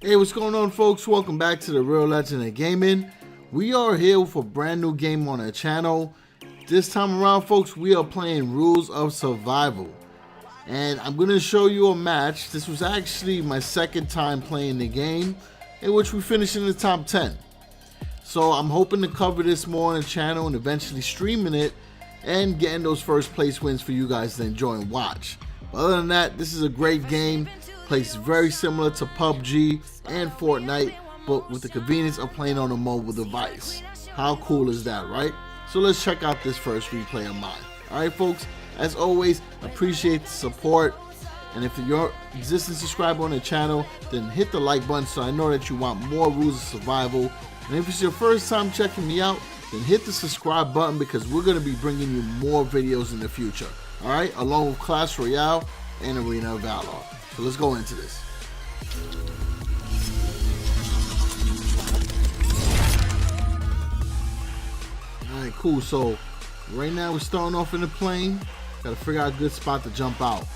Hey, what's going on, folks? Welcome back to the Real Legend of Gaming. We are here with a brand new game on our channel. This time around, folks, we are playing Rules of Survival. And I'm going to show you a match. This was actually my second time playing the game, in which we finished in the top 10. So I'm hoping to cover this more on the channel and eventually streaming it and getting those first place wins for you guys to enjoy and watch. But other than that, this is a great game. Plays very similar to PUBG and Fortnite, but with the convenience of playing on a mobile device. How cool is that, right? So let's check out this first replay of mine. Alright, folks, as always, appreciate the support. And if you're an existing subscriber on the channel, then hit the like button so I know that you want more Rules of Survival. And if it's your first time checking me out, then hit the subscribe button because we're going to be bringing you more videos in the future. Alright, along with Clash Royale and Arena of Valor. So let's go into this. Alright, cool. So right now we're starting off in the plane. Gotta figure out a good spot to jump out.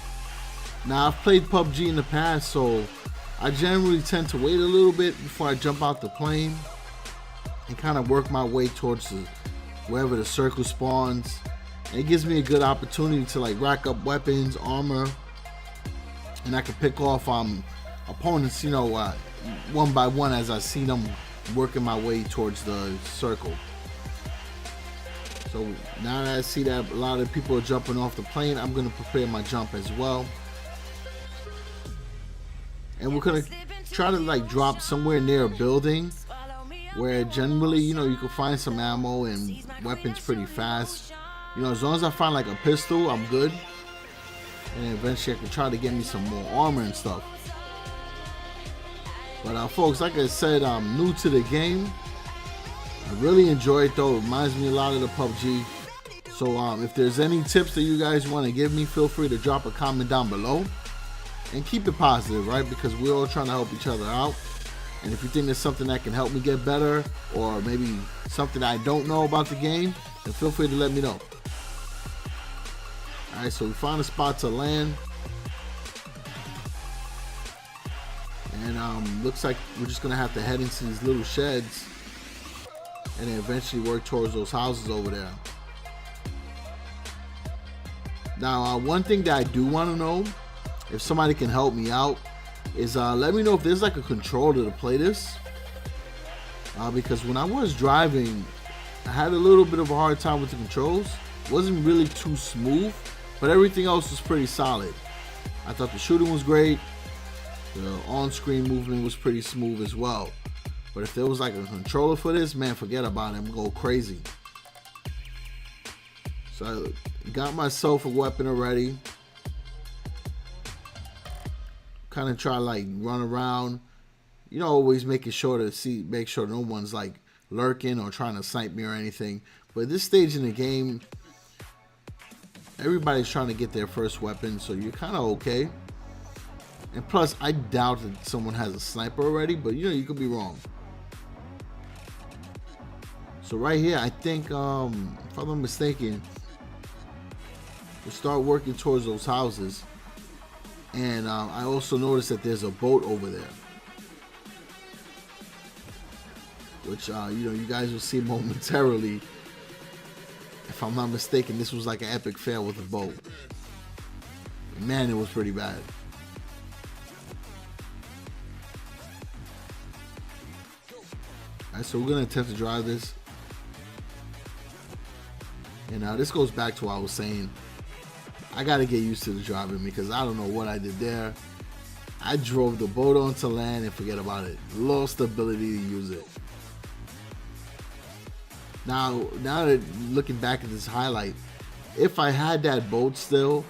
Now I've played PUBG in the past, so I generally tend to wait a little bit before I jump out the plane and kind of work my way towards wherever the circle spawns. And it gives me a good opportunity to like rack up weapons, armor, and I can pick off opponents, you know, one by one as I see them working my way towards the circle. So now that I see that a lot of people are jumping off the plane, I'm going to prepare my jump as well. And we're going to try to like drop somewhere near a building where generally, you know, you can find some ammo and weapons pretty fast. You know, as long as I find like a pistol, I'm good. And eventually I can try to get me some more armor and stuff. But folks, like I said, I'm new to the game. I really enjoy it though. It reminds me a lot of the PUBG. So if there's any tips that you guys want to give me, feel free to drop a comment down below. And keep it positive, right? Because we're all trying to help each other out. And if you think there's something that can help me get better, or maybe something I don't know about the game, then feel free to let me know. Alright, so we found a spot to land. And looks like we're just going to have to head into these little sheds and then eventually work towards those houses over there. Now, one thing that I do want to know, if somebody can help me out, is let me know if there's like a controller to play this. Because when I was driving, I had a little bit of a hard time with the controls. It wasn't really too smooth, but everything else was pretty solid. I thought the shooting was great. The on-screen movement was pretty smooth as well. But if there was like a controller for this, man, forget about it. I'm gonna go crazy. So I got myself a weapon already. Kind of try like run around. You know, always making sure to make sure no one's like lurking or trying to snipe me or anything. But at this stage in the game, everybody's trying to get their first weapon, so you're kind of okay. And plus, I doubt that someone has a sniper already, but you know, you could be wrong. So right here, I think, if I'm not mistaken, we'll start working towards those houses. And I also noticed that there's a boat over there, which you know, you guys will see momentarily. If I'm not mistaken, this was like an epic fail with a boat. Man, it was pretty bad. Alright, so we're gonna attempt to drive this. And this goes back to what I was saying. I gotta get used to the driving because I don't know what I did there. I drove the boat onto land and forget about it. Lost the ability to use it. Now that looking back at this highlight, if I had that boat still,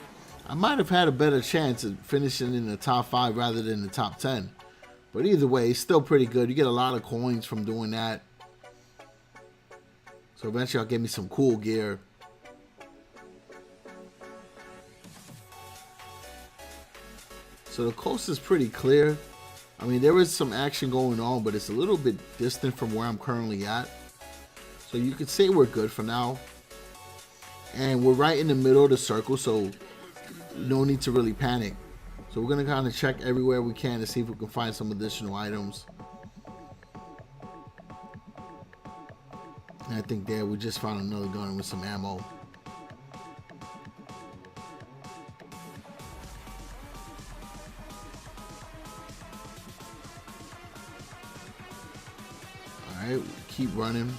I might have had a better chance of finishing in the top 5 rather than the top 10. But either way, it's still pretty good. You get a lot of coins from doing that. So eventually I'll get me some cool gear. So the coast is pretty clear. I mean, there is some action going on, but it's a little bit distant from where I'm currently at. So you could say we're good for now. And we're right in the middle of the circle, so no need to really panic. So we're gonna kind of check everywhere we can to see if we can find some additional items. And I think there we just found another gun with some ammo. Alright, keep running.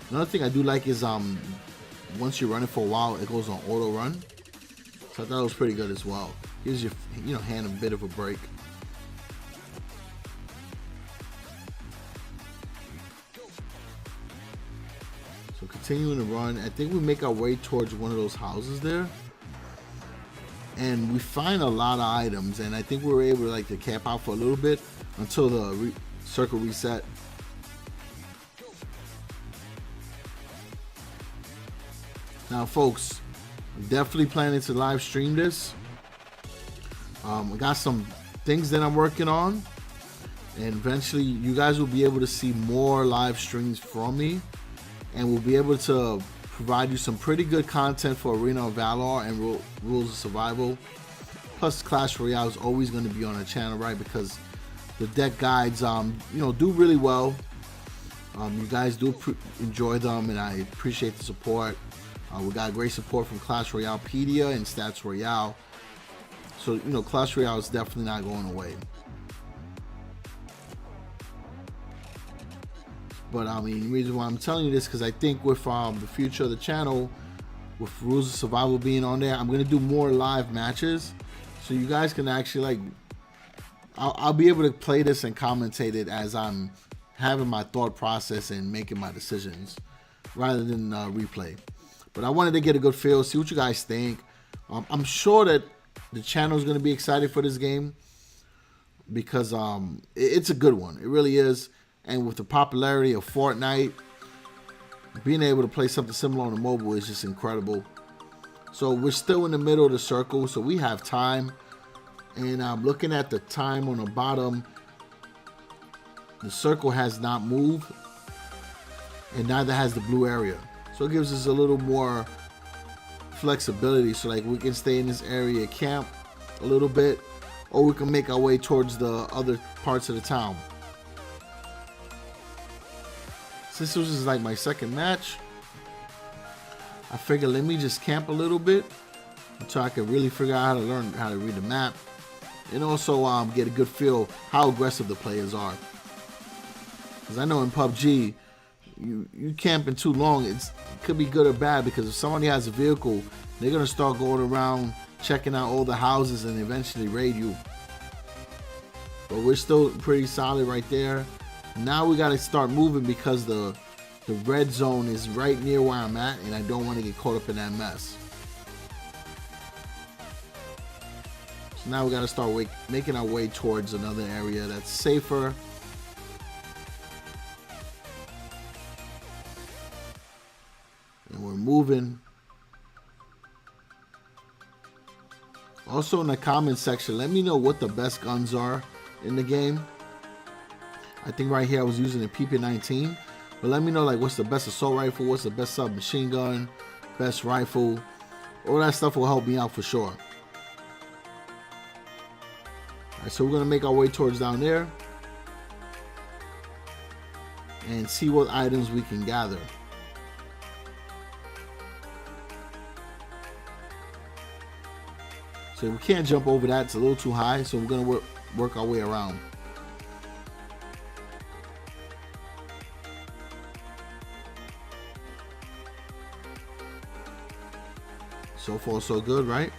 Another thing I do like is once you're running for a while, it goes on auto run. So I thought it was pretty good as well. Gives your hand a bit of a break. So continuing to run, I think we make our way towards one of those houses there, and we find a lot of items. And I think we were able to camp out for a little bit until the circle reset. Now, folks, I'm definitely planning to live stream this. I got some things that I'm working on, and eventually you guys will be able to see more live streams from me, and we'll be able to provide you some pretty good content for Arena of Valor and Rules of Survival. Plus, Clash Royale is always going to be on our channel, right? Because the deck guides, do really well. You guys do enjoy them, and I appreciate the support. We got great support from Clash Royalepedia and Stats Royale. So, Clash Royale is definitely not going away. But, the reason why I'm telling you this, because I think with the future of the channel, with Rules of Survival being on there, I'm going to do more live matches. So you guys can actually, I'll be able to play this and commentate it as I'm having my thought process and making my decisions, rather than replay. But I wanted to get a good feel, see what you guys think. I'm sure that the channel is going to be excited for this game, because it's a good one. It really is. And with the popularity of Fortnite, being able to play something similar on the mobile is just incredible. So we're still in the middle of the circle, so we have time. And I'm looking at the time on the bottom. The circle has not moved, and neither has the blue area. So it gives us a little more flexibility. So we can stay in this area, camp a little bit, or we can make our way towards the other parts of the town. Since this is my second match, I figured let me just camp a little bit until I can really figure out how to read the map, and also get a good feel how aggressive the players are. Because I know in PUBG, you camping too long, it could be good or bad, because if somebody has a vehicle, they're gonna start going around checking out all the houses and eventually raid you. But we're still pretty solid right there. Now we gotta start moving, because the red zone is right near where I'm at, and I don't want to get caught up in that mess. So now we gotta start making our way towards another area that's safer. And we're moving. Also, in the comments section, let me know what the best guns are in the game. I think right here I was using a PP-19, but let me know what's the best assault rifle, what's the best submachine gun, best rifle. All that stuff will help me out for sure. Alright, so we're gonna make our way towards down there and see what items we can gather. So we can't jump over that, it's a little too high, so we're gonna work our way around. So far, so good, right?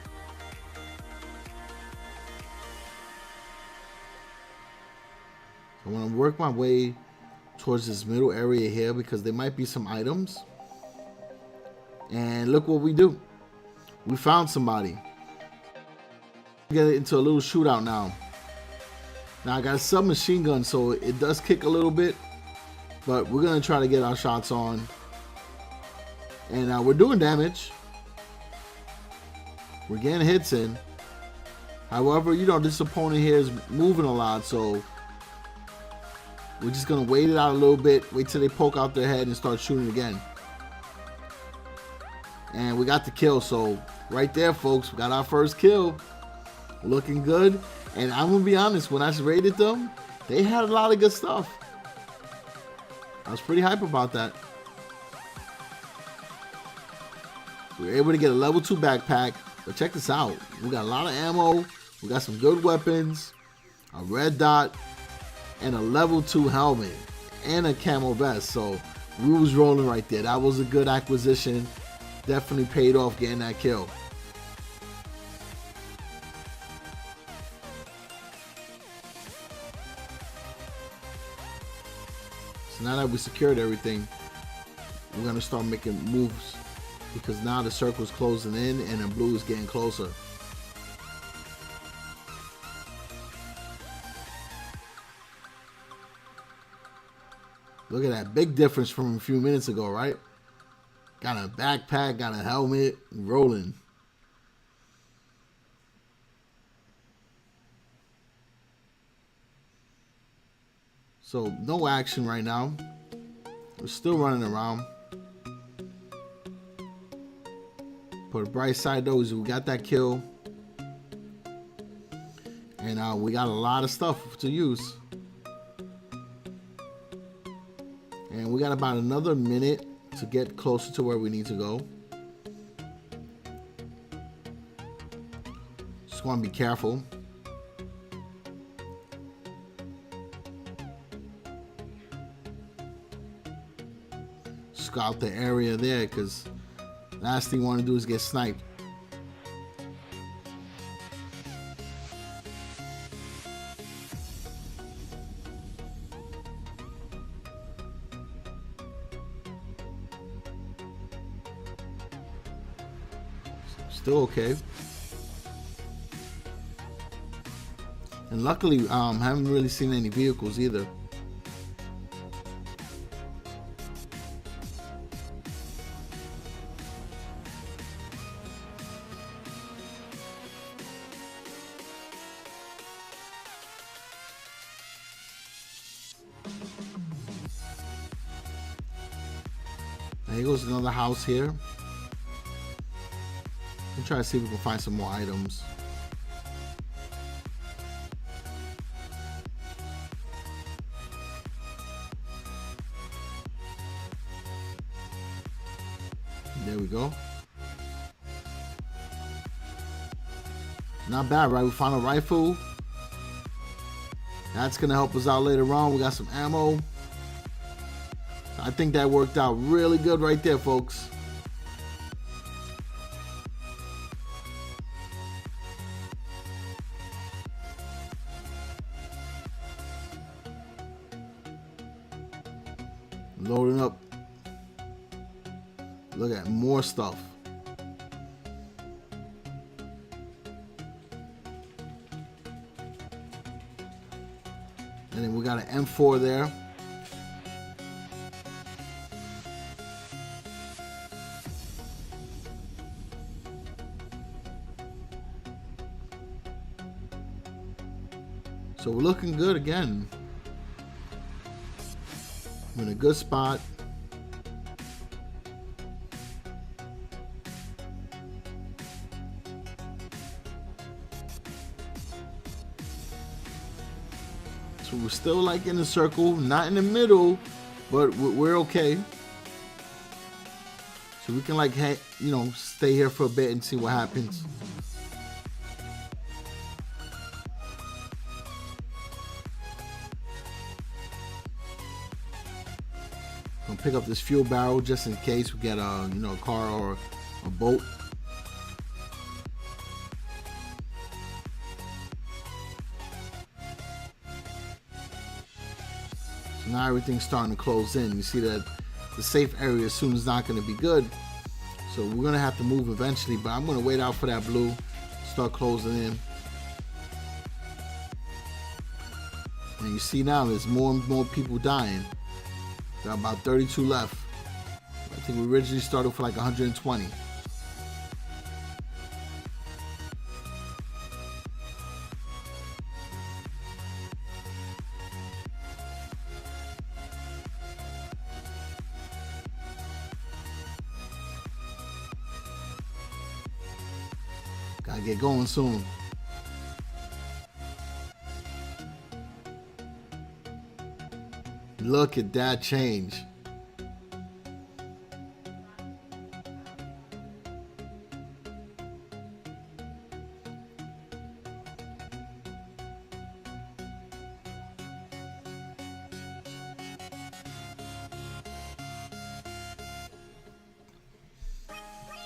I want to work my way towards this middle area here, because there might be some items. And look what we do. We found somebody. We get into a little shootout now. Now I got a submachine gun, so it does kick a little bit, but we're going to try to get our shots on. And we're doing damage. We're getting hits in. However, this opponent here is moving a lot, so we're just gonna wait it out a little bit, wait till they poke out their head and start shooting again. And we got the kill, so right there, folks, we got our first kill. looking good. And I'm gonna be honest, when I rated them, they had a lot of good stuff. I was pretty hype about that. We were able to get a level 2 backpack, but check this out. We got a lot of ammo, we got some good weapons, a red dot, and a level 2 helmet, and a camo vest. So we was rolling right there. That was a good acquisition. Definitely paid off getting that kill. So now that we secured everything, we're gonna start making moves, because now the circle's closing in and the blue is getting closer. Look at that big difference from a few minutes ago, right? Got a backpack, got a helmet, rolling. So no action right now. We're still running around. But the bright side though is we got that kill. And we got a lot of stuff to use. And we got about another minute to get closer to where we need to go. Just want to be careful. Scout the area there, because last thing you want to do is get sniped. Still okay. And luckily, haven't really seen any vehicles either. And here goes another house here. We'll try to see if we can find some more items. There we go. Not bad, right? We found a rifle. That's gonna help us out later on. We got some ammo. I think that worked out really good right there, folks. Loading up. Look at more stuff. And then we got an M4 there. So we're looking good again. We're in a good spot. So we're still like in the circle, not in the middle, but we're okay. So we can like, you know, stay here for a bit and see what happens. Gonna pick up this fuel barrel just in case we get a, you know, a car or a boat. So now everything's starting to close in. You see that the safe area soon is not going to be good. So we're going to have to move eventually, but I'm going to wait out for that blue, start closing in. And you see now there's more and more people dying. Got about 32 left. I think we originally started for like 120. Gotta get going soon. Look at that change.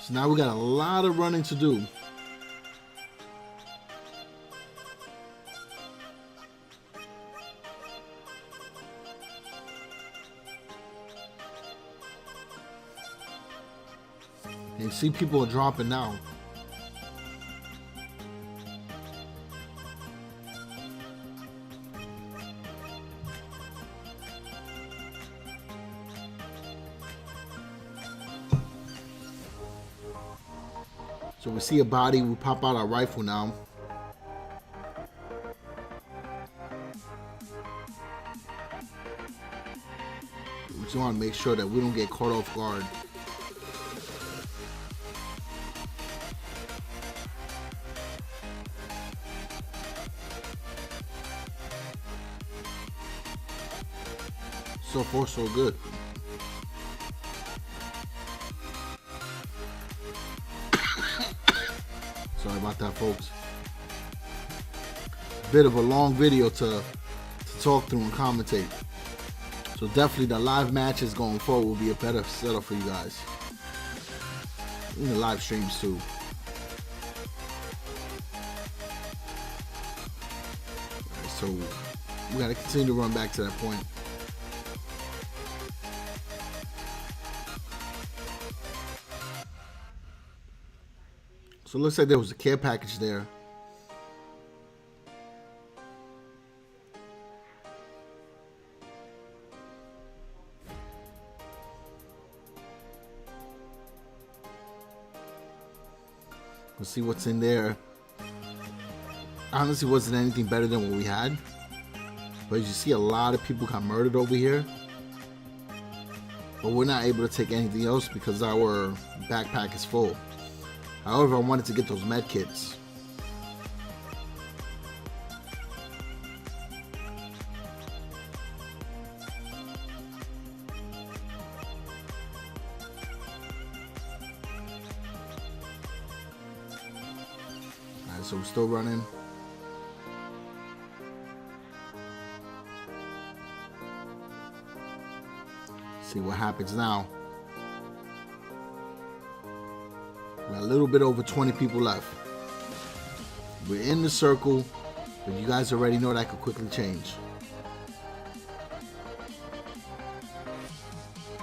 So now we got a lot of running to do. And you see people are dropping now. So we see a body, we pop out our rifle now. We just want to make sure that we don't get caught off guard. So far, so good. Sorry about that, folks. Bit of a long video to talk through and commentate. So definitely the live matches going forward will be a better setup for you guys. In the live streams too. Right, so we gotta continue to run back to that point. So it looks like there was a care package there. Let's see what's in there. Honestly, wasn't anything better than what we had. But as you see, a lot of people got murdered over here. But we're not able to take anything else because our backpack is full. However, I wanted to get those med kits. Alright, so we're still running. See what happens now. We got a little bit over 20 people left. We're in the circle, but you guys already know that could quickly change.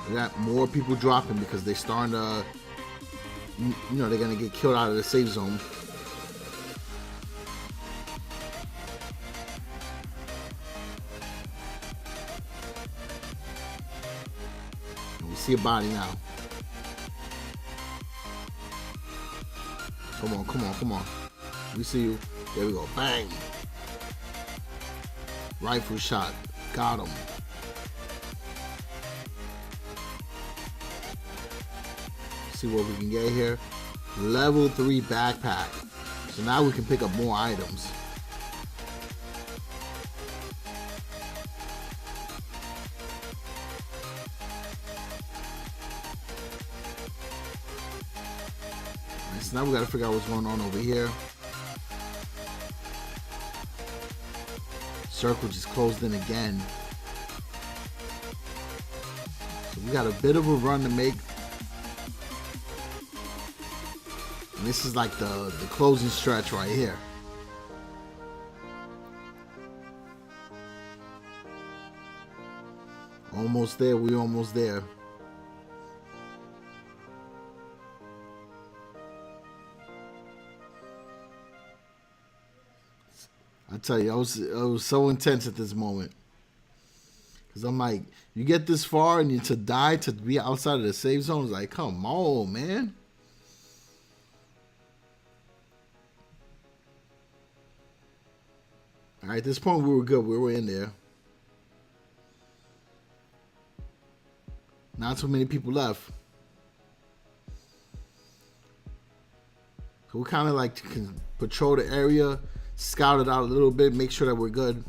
We got more people dropping because they're starting to, you know, they're going to get killed out of the safe zone. And we see a body now. Come on, come on, come on. We see you. There we go. Bang. Rifle shot. Got him. See what we can get here. Level 3 backpack. So now we can pick up more items. So now we gotta figure out what's going on over here. Circle just closed in again. So we got a bit of a run to make. And this is like the closing stretch right here. Almost there, we almost there. I tell you, I was so intense at this moment. Because I'm like, you get this far and you to die to be outside of the safe zone, it's like, come on, man. Alright, at this point we were good. We were in there. Not too many people left. So we kind of like can patrol the area, scout it out a little bit, make sure that we're good.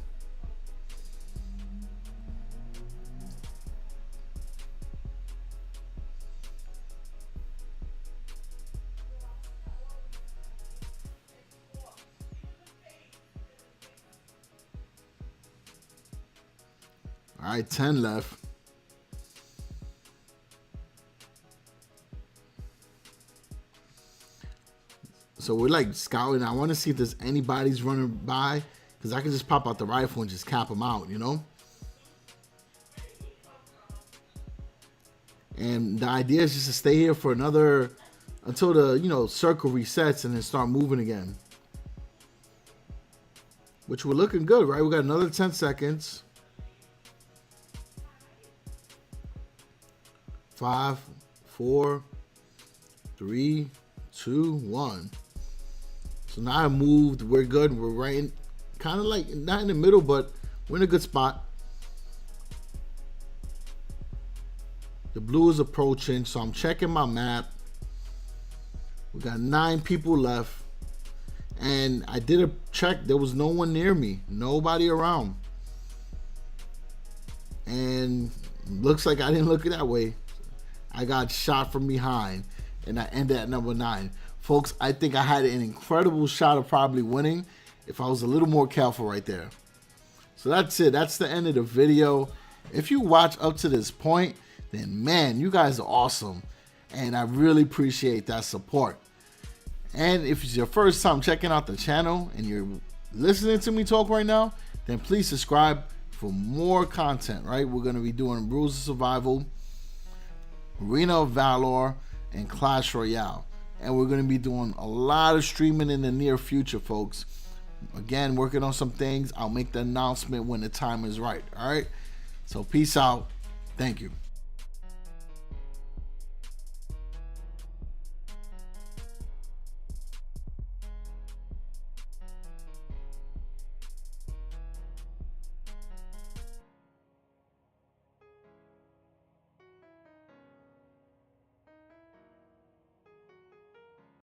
All right, 10 left. So we're like scouting. I want to see if there's anybody's running by, because I can just pop out the rifle and just cap them out, you know? And the idea is just to stay here for another, until the, you know, circle resets and then start moving again. Which we're looking good, right? We got another 10 seconds. 5, 4, 3, 2, 1. So now I moved. We're good. We're right in, kind of like not in the middle, but we're in a good spot. The blue is approaching, so I'm checking my map. We got 9 people left. And I did a check. There was no one near me. Nobody around. And looks like I didn't look that way. I got shot from behind. And I ended at number 9. Folks, I think I had an incredible shot of probably winning if I was a little more careful right there. So that's it. That's the end of the video. If you watch up to this point, then man, you guys are awesome. And I really appreciate that support. And if it's your first time checking out the channel and you're listening to me talk right now, then please subscribe for more content, right? We're going to be doing Rules of Survival, Arena of Valor, and Clash Royale. And we're going to be doing a lot of streaming in the near future, folks. Again, working on some things. I'll make the announcement when the time is right, all right? So peace out. Thank you.